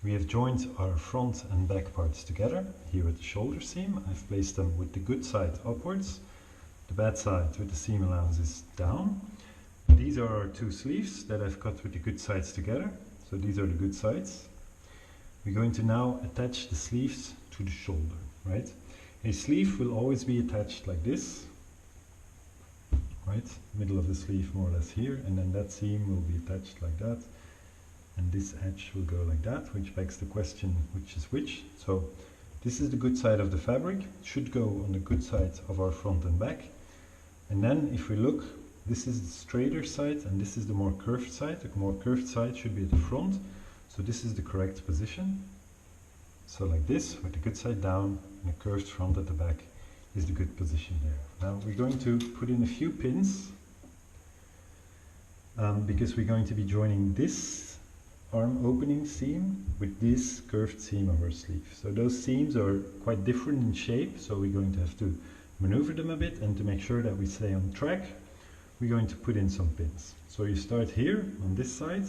We have joined our front and back parts together. Here at the shoulder seam, I've placed them with the good side upwards, the bad side with the seam allowances down. These are our two sleeves that I've cut with the good sides together. So these are the good sides. We're going to now attach the sleeves to the shoulder, right? A sleeve will always be attached like this, right? Middle of the sleeve more or less here, and then that seam will be attached like that. And this edge will go like that, which begs the question, which is which? So this is the good side of the fabric. It should go on the good side of our front and back. And then if we look, this is the straighter side and this is the more curved side. The more curved side should be at the front. So this is the correct position. So like this, with the good side down and a curved front at the back is the good position there. Now we're going to put in a few pins because we're going to be joining this arm opening seam with this curved seam of our sleeve. So those seams are quite different in shape, so we're going to have to maneuver them a bit, and to make sure that we stay on track, we're going to put in some pins. So you start here on this side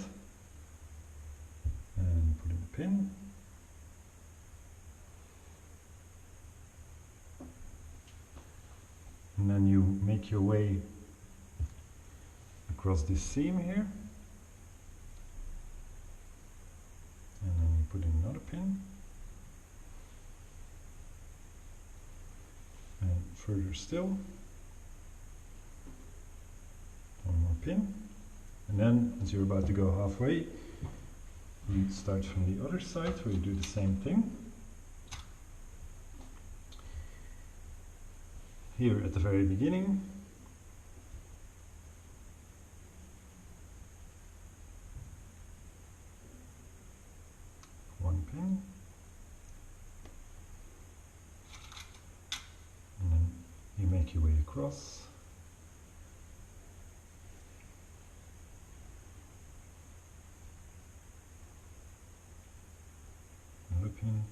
and put in a pin. And then you make your way across this seam here. And then you put in another pin. And further still. One more pin. And then, as you're about to go halfway, you start from the other side where you do the same thing. Here at the very beginning, one pin, and then you make your way across. Another pin.